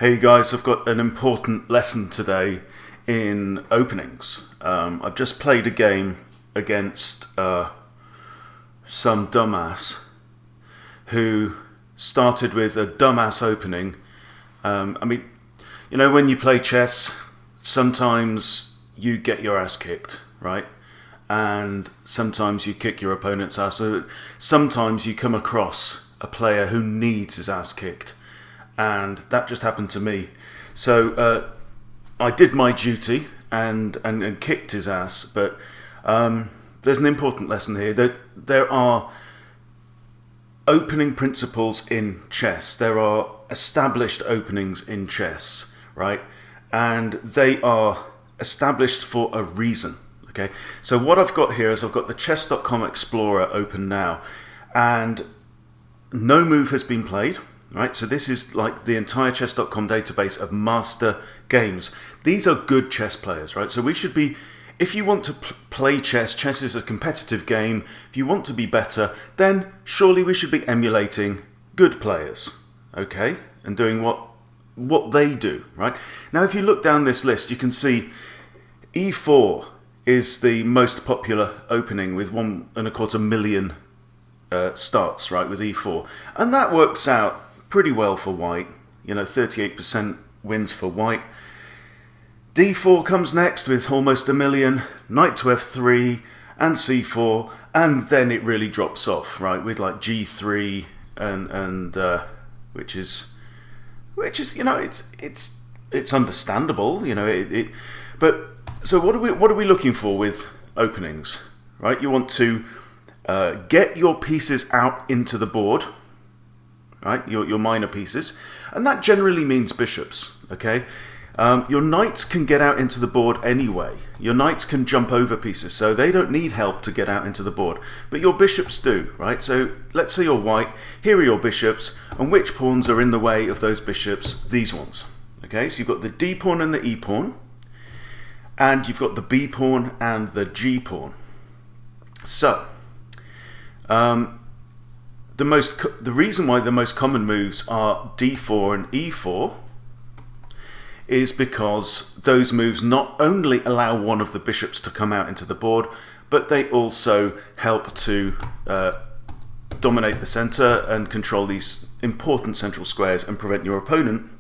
Hey guys, I've got an important lesson today in openings. I've just played a game against some dumbass who started with a dumbass opening. When you play chess, sometimes you get your ass kicked, right? And sometimes you kick your opponent's ass. So sometimes you come across a player who needs his ass kicked. And that just happened to me. So I did my duty and kicked his ass. But there's an important lesson here. There are opening principles in chess. There are established openings in chess, right? And they are established for a reason. Okay. So what I've got here is I've got the chess.com Explorer open now, and no move has been played. Right, so this is like the entire chess.com database of master games. These are good chess players, right? So we should be, if you want to play chess, chess is a competitive game. If you want to be better, then surely we should be emulating good players, okay? And doing what they do, right? Now, if you look down this list, you can see e4 is the most popular opening with 1.25 million starts, right, with e4. And that works out pretty well for white. 38% wins for white. d4 comes next with almost 1 million, knight to f3 and c4, and then it really drops off, right, with like g3 and which is it's understandable, but so what are we looking for with openings, right? You want to get your pieces out into the board, right, your minor pieces, and that generally means bishops, okay? Your knights can get out into the board anyway. Your knights can jump over pieces, so they don't need help to get out into the board, but your bishops do, right? So let's say you're white, here are your bishops, and which pawns are in the way of those bishops? These ones, okay? So you've got the d pawn and the e pawn, and you've got the b pawn and the g pawn. So, the reason why the most common moves are d4 and e4 is because those moves not only allow one of the bishops to come out into the board, but they also help to dominate the center and control these important central squares and prevent your opponent,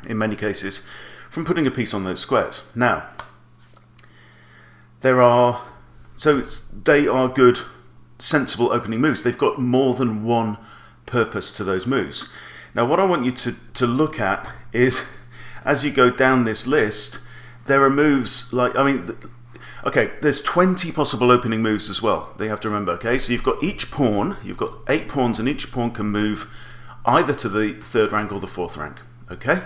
in many cases, from putting a piece on those squares. Now, they are good, sensible opening moves. They've got more than one purpose to those moves. Now, what I want you to look at is, as you go down this list, there are moves like, there's 20 possible opening moves as well, that you have to remember, okay? So you've got each pawn, you've got 8 pawns, and each pawn can move either to the 3rd rank or the 4th rank, okay?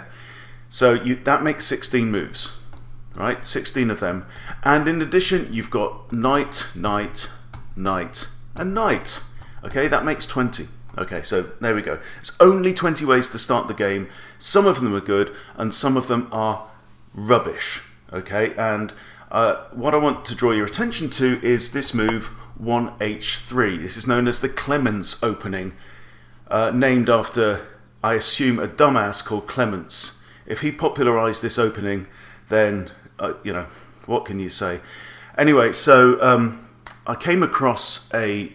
So that makes 16 moves, right? 16 of them. And in addition, you've got knight, knight, knight, and knight. Okay, that makes 20. Okay, so there we go. It's only 20 ways to start the game. Some of them are good, and some of them are rubbish. Okay, and what I want to draw your attention to is this move, 1h3. This is known as the Clemens opening, named after, I assume, a dumbass called Clemens. If he popularized this opening, then, what can you say? Anyway, so I came across a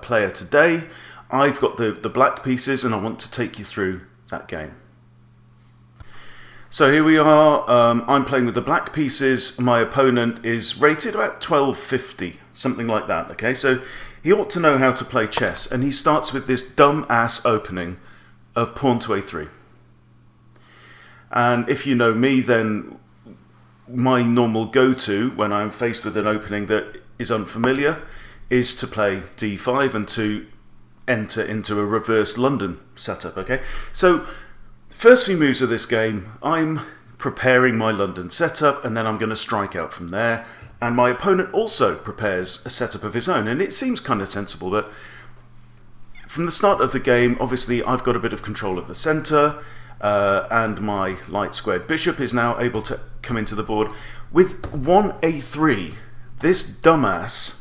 player today. I've got the black pieces, and I want to take you through that game. So here we are. I'm playing with the black pieces. My opponent is rated about 1250, something like that. Okay, so he ought to know how to play chess, and he starts with this dumb-ass opening of pawn to a3. And if you know me, then my normal go-to when I'm faced with an opening that is unfamiliar is to play d5 and to enter into a reverse London setup, okay? So, first few moves of this game, I'm preparing my London setup, and then I'm going to strike out from there, and my opponent also prepares a setup of his own, and it seems kind of sensible, but from the start of the game, obviously I've got a bit of control of the center, and my light squared bishop is now able to come into the board. With 1a3, this dumbass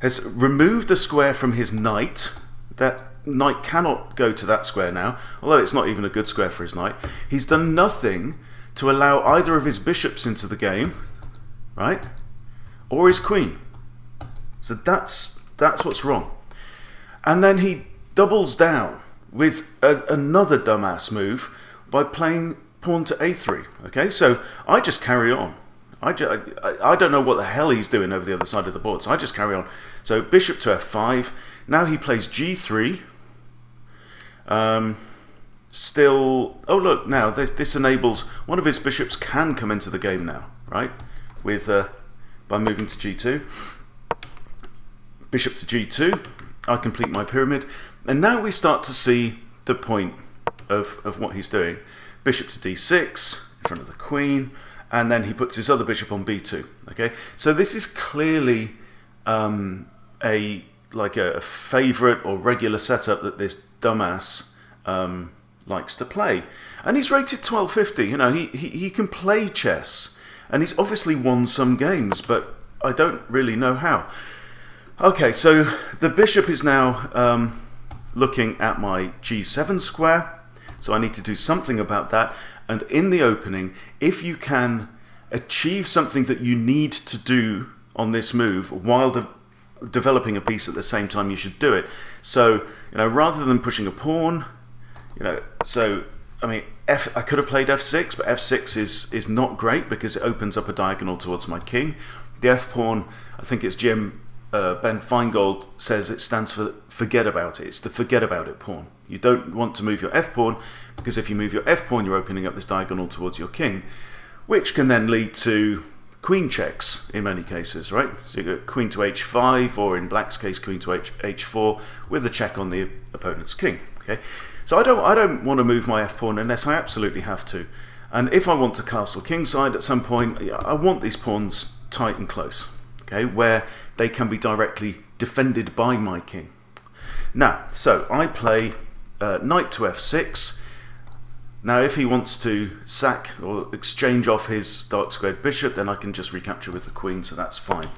has removed a square from his knight that knight cannot go to that square now, although it's not even a good square for his knight. He's done nothing to allow either of his bishops into the game, right? Or his queen. So that's what's wrong. And then he doubles down with another dumbass move by playing pawn to a3. Okay, so I just carry on. I don't know what the hell he's doing over the other side of the board, so I just carry on. So bishop to f5. Now he plays g3. Still, oh look, now this enables one of his bishops can come into the game now, right? With by moving to g2. Bishop to g2. I complete my pyramid, and now we start to see the point of what he's doing. Bishop to d6 in front of the queen, and then he puts his other bishop on b2. Okay, so this is clearly a favorite or regular setup that this dumbass likes to play, and he's rated 1250. You know, he can play chess, and he's obviously won some games, but I don't really know how. Okay, so the bishop is now looking at my g7 square, so I need to do something about that. And in the opening, if you can achieve something that you need to do on this move while developing a piece at the same time, you should do it. So, you know, rather than pushing a pawn, you know, so I mean, I could have played f6, but f6 is not great because it opens up a diagonal towards my king. The f pawn, I think it's Ben Feingold says it stands for forget about it. It's the forget about it pawn. You don't want to move your f pawn, because if you move your f pawn, you're opening up this diagonal towards your king, which can then lead to queen checks in many cases, right? So you got queen to h5, or in black's case, queen to h4, with a check on the opponent's king. Okay, so I don't want to move my f pawn unless I absolutely have to, and if I want to castle kingside at some point, I want these pawns tight and close. Okay, where they can be directly defended by my king. Now, so I play knight to f6. Now, if he wants to sack or exchange off his dark squared bishop, then I can just recapture with the queen, so that's fine.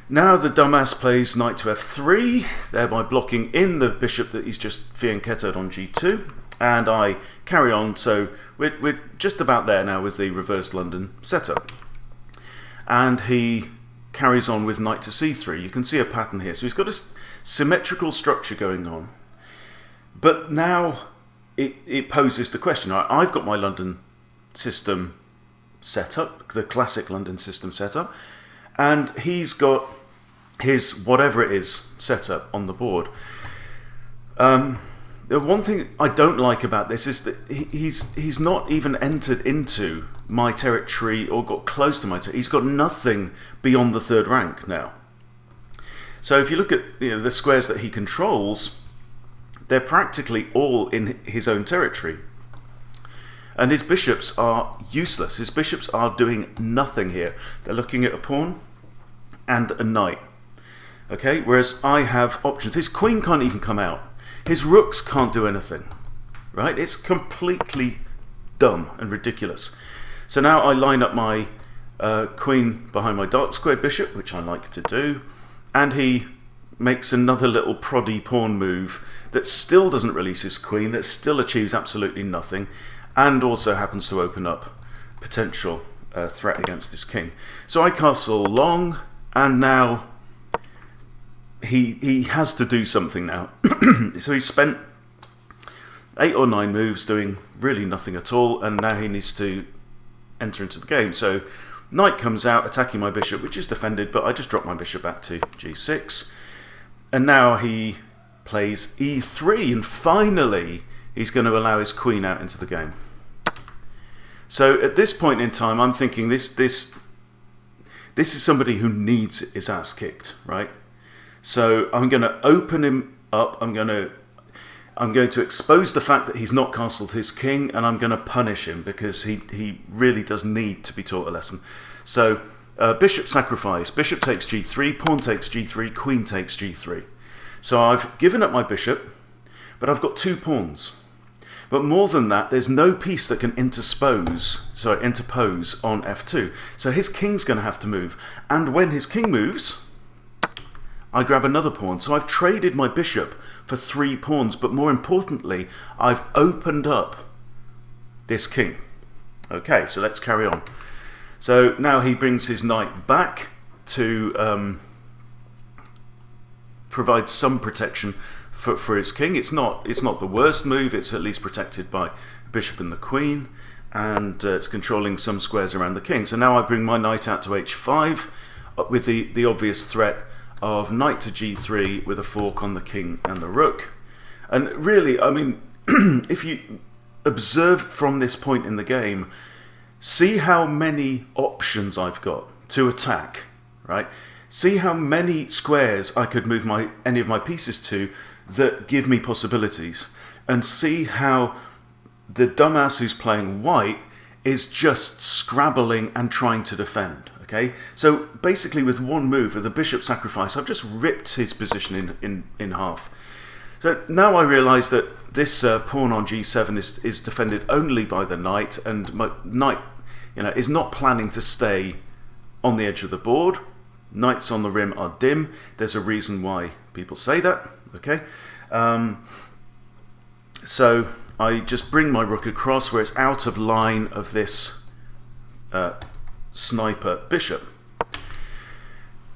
Now the dumbass plays knight to f3, thereby blocking in the bishop that he's just fianchettoed on g2, and I carry on. So we're just about there now with the reversed London setup. And he carries on with knight to c3. You can see a pattern here. So he's got a symmetrical structure going on. But now it poses the question. I've got my London system set up, the classic London system set up, and he's got his whatever it is set up on the board. The one thing I don't like about this is that he's not even entered into my territory or got close to my territory. He's got nothing beyond the third rank now. So if you look at the squares that he controls, they're practically all in his own territory. And his bishops are useless. His bishops are doing nothing here. They're looking at a pawn and a knight. Okay, whereas I have options. His queen can't even come out. His rooks can't do anything, right? It's completely dumb and ridiculous. So now I line up my queen behind my dark squared bishop, which I like to do, and he makes another little proddy pawn move that still doesn't release his queen, that still achieves absolutely nothing, and also happens to open up potential threat against his king. So I castle long, and now he has to do something now. So he's spent 8 or 9 moves doing really nothing at all, and now he needs to enter into the game. So knight comes out attacking my bishop, which is defended, but I just drop my bishop back to g6, and now he plays e3, and finally he's going to allow his queen out into the game. So at this point in time, I'm thinking this is somebody who needs his ass kicked, right? So I'm going to open him up. I'm going to expose the fact that he's not castled his king, and I'm going to punish him because he really does need to be taught a lesson. So bishop sacrifice. Bishop takes g3, pawn takes g3, queen takes g3. So I've given up my bishop, but I've got 2 pawns. But more than that, there's no piece that can interpose on f2. So his king's going to have to move. And when his king moves, I grab another pawn. So I've traded my bishop for 3 pawns, but more importantly, I've opened up this king. Okay, so let's carry on. So now he brings his knight back to provide some protection for his king. It's not the worst move. It's at least protected by the bishop and the queen, and it's controlling some squares around the king. So now I bring my knight out to h5 with the obvious threat of knight to g3 with a fork on the king and the rook. And really, I mean, if you observe from this point in the game, see how many options I've got to attack, right? See how many squares I could move any of my pieces to that give me possibilities, and see how the dumbass who's playing white is just scrabbling and trying to defend. Okay, so basically with one move, with a bishop sacrifice, I've just ripped his position in half. So now I realise that this pawn on g7 is defended only by the knight, and my knight, is not planning to stay on the edge of the board. Knights on the rim are dim. There's a reason why people say that. Okay, so I just bring my rook across where it's out of line of this sniper bishop.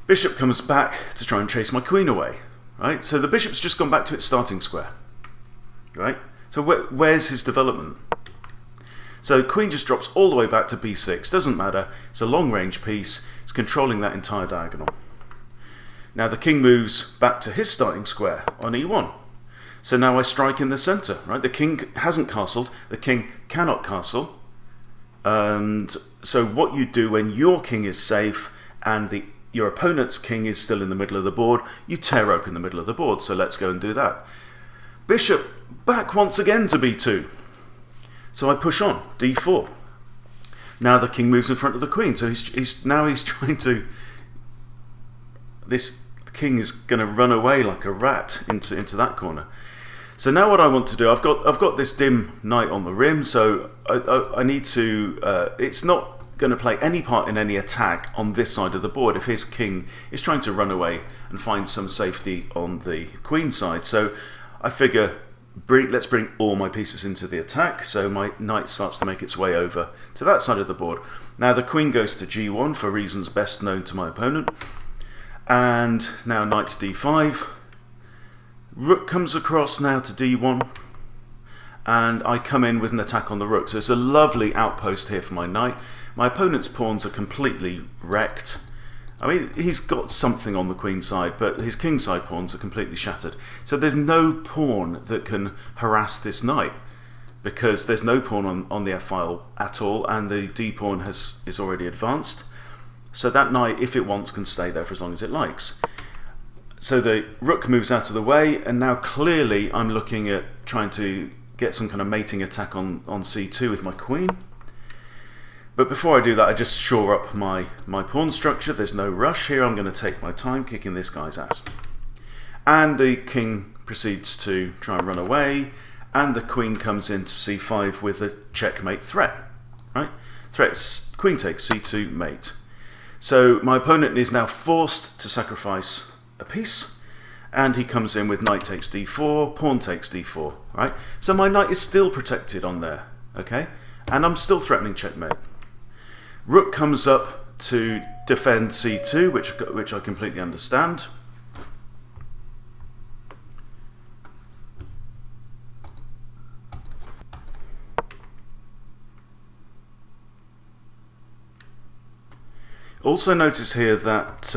Bishop comes back to try and chase my queen away. Right, so the bishop's just gone back to its starting square. Right, so where's his development? So queen just drops all the way back to b6. Doesn't matter. It's a long-range piece. It's controlling that entire diagonal. Now the king moves back to his starting square on e1. So now I strike in the center. Right, the king hasn't castled. The king cannot castle. And so what you do when your king is safe and your opponent's king is still in the middle of the board, you tear open the middle of the board. So let's go and do that. Bishop back once again to b2. So I push on, d4. Now the king moves in front of the queen. So he's trying to... This king is going to run away like a rat into that corner. So now what I want to do, I've got this dim knight on the rim, so I need to... it's not going to play any part in any attack on this side of the board if his king is trying to run away and find some safety on the queen side. So I figure, let's bring all my pieces into the attack. So my knight starts to make its way over to that side of the board. Now the queen goes to g1 for reasons best known to my opponent. And now knight to d5. Rook comes across now to d1. And I come in with an attack on the rook. So it's a lovely outpost here for my knight. My opponent's pawns are completely wrecked. I mean, he's got something on the queen side, but his king side pawns are completely shattered. So there's no pawn that can harass this knight, because there's no pawn on the f-file at all, and the d pawn is already advanced. So that knight, if it wants, can stay there for as long as it likes. So the rook moves out of the way, and now clearly I'm looking at trying to get some kind of mating attack on c2 with my queen. But before I do that, I just shore up my pawn structure. There's no rush here. I'm going to take my time kicking this guy's ass. And the king proceeds to try and run away, and the queen comes into c5 with a checkmate threat. Right? Threats, queen takes c2, mate. So my opponent is now forced to sacrifice a piece, and he comes in with knight takes d4, pawn takes d4. Right? So my knight is still protected on there, okay? And I'm still threatening checkmate. Rook comes up to defend c2, which I completely understand. Also notice here that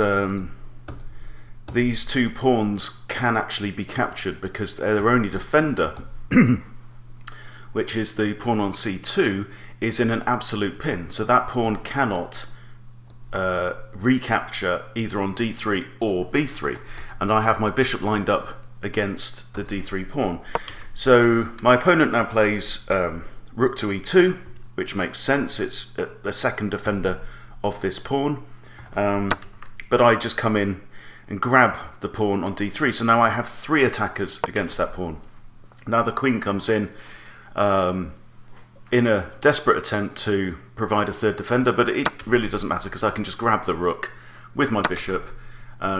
these two pawns can actually be captured because their only defender, which is the pawn on c2, is in an absolute pin. So that pawn cannot recapture either on d3 or b3. And I have my bishop lined up against the d3 pawn. So my opponent now plays rook to e2, which makes sense. It's the second defender of this pawn. But I just come in and grab the pawn on d3. So now I have 3 attackers against that pawn. Now the queen comes in a desperate attempt to provide a third defender, but it really doesn't matter because I can just grab the rook with my bishop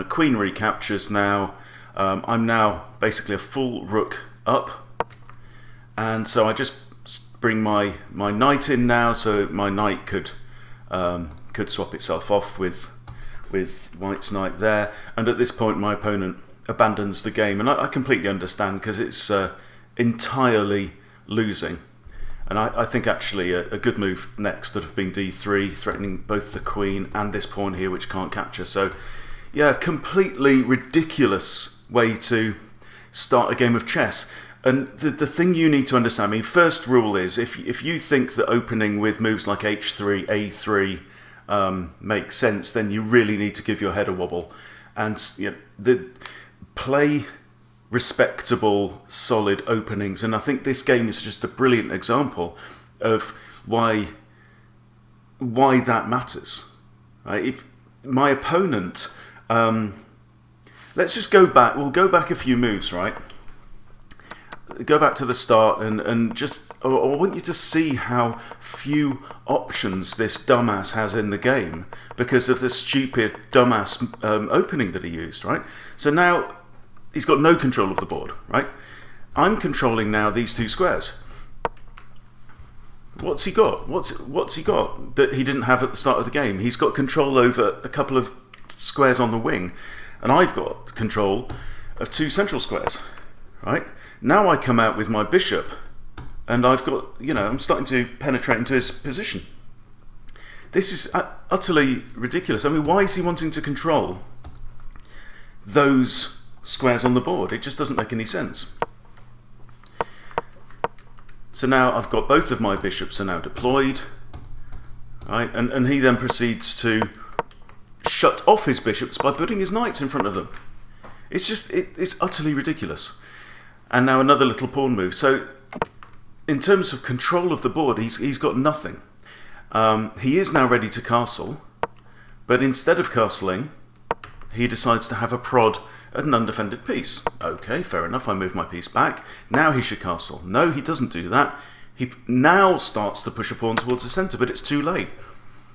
Queen recaptures now. I'm now basically a full rook up, and so I just bring my knight in now, so my knight could swap itself off with white's knight there. And at this point, my opponent abandons the game, and I completely understand, because it's entirely losing. And I think actually a good move next would have been d3, threatening both the queen and this pawn here, which can't capture. So yeah, completely ridiculous way to start a game of chess. And the thing you need to understand, I mean, first rule is, if you think that opening with moves like h3, a3 makes sense, then you really need to give your head a wobble. And play respectable, solid openings. And I think this game is just a brilliant example of why that matters. Right? If my opponent, let's just go back. We'll go back a few moves, right? Go back to the start and just, I want you to see how few options this dumbass has in the game because of the stupid dumbass opening that he used, right? So now he's got no control of the board, right? I'm controlling now these two squares. What's he got? What's he got that he didn't have at the start of the game? He's got control over a couple of squares on the wing, and I've got control of two central squares, right? Now I come out with my bishop, and I've got, I'm starting to penetrate into his position. This is utterly ridiculous. I mean, why is he wanting to control those squares on the board? It just doesn't make any sense. So now I've got both of my bishops are now deployed, right? And he then proceeds to shut off his bishops by putting his knights in front of them. It's just, it's utterly ridiculous. And now another little pawn move. So in terms of control of the board, he's got nothing. He is now ready to castle, but instead of castling, he decides to have a prod at an undefended piece. Okay, fair enough, I move my piece back. Now he should castle. No, he doesn't do that. He now starts to push a pawn towards the centre, but it's too late.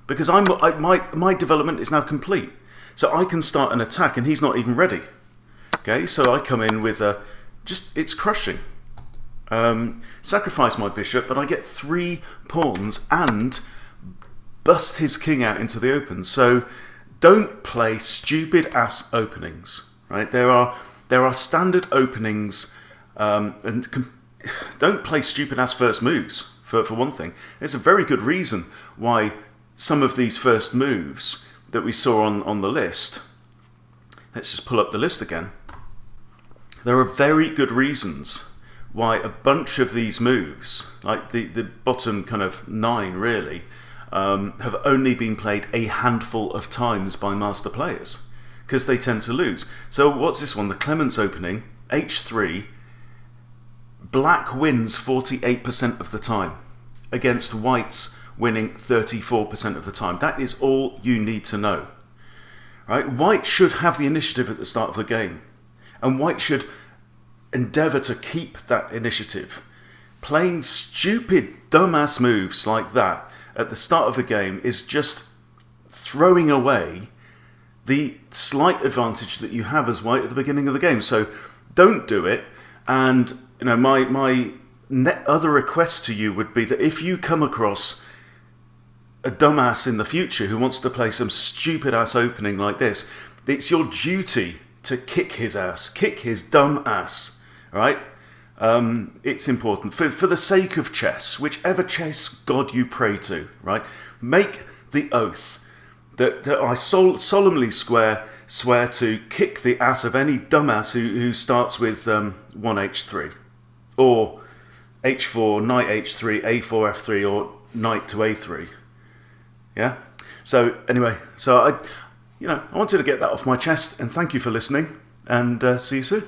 Because my development is now complete. So I can start an attack and he's not even ready. Okay, so I come in with it's crushing. Sacrifice my bishop, but I get 3 pawns and bust his king out into the open. So don't play stupid ass openings, right? There are standard openings, and don't play stupid ass first moves. For one thing, there's a very good reason why some of these first moves that we saw on the list. Let's just pull up the list again. There are very good reasons why a bunch of these moves, like the bottom kind of 9 really, have only been played a handful of times by master players, because they tend to lose. So what's this one? The Clements opening, h3, black wins 48% of the time, against white's winning 34% of the time. That is all you need to know. Right? White should have the initiative at the start of the game, and white should endeavour to keep that initiative. Playing stupid, dumbass moves like that at the start of a game is just throwing away the slight advantage that you have as white at the beginning of the game. So don't do it. And my other request to you would be that if you come across a dumbass in the future who wants to play some stupid ass opening like this, it's your duty to kick his ass, kick his dumb ass, right? It's important for the sake of chess, whichever chess god you pray to, right? Make the oath that I solemnly swear to kick the ass of any dumbass who starts with 1h3 or h4, knight h3, a4, f3, or knight to a3. Yeah. So anyway, I wanted to get that off my chest, and thank you for listening, and see you soon.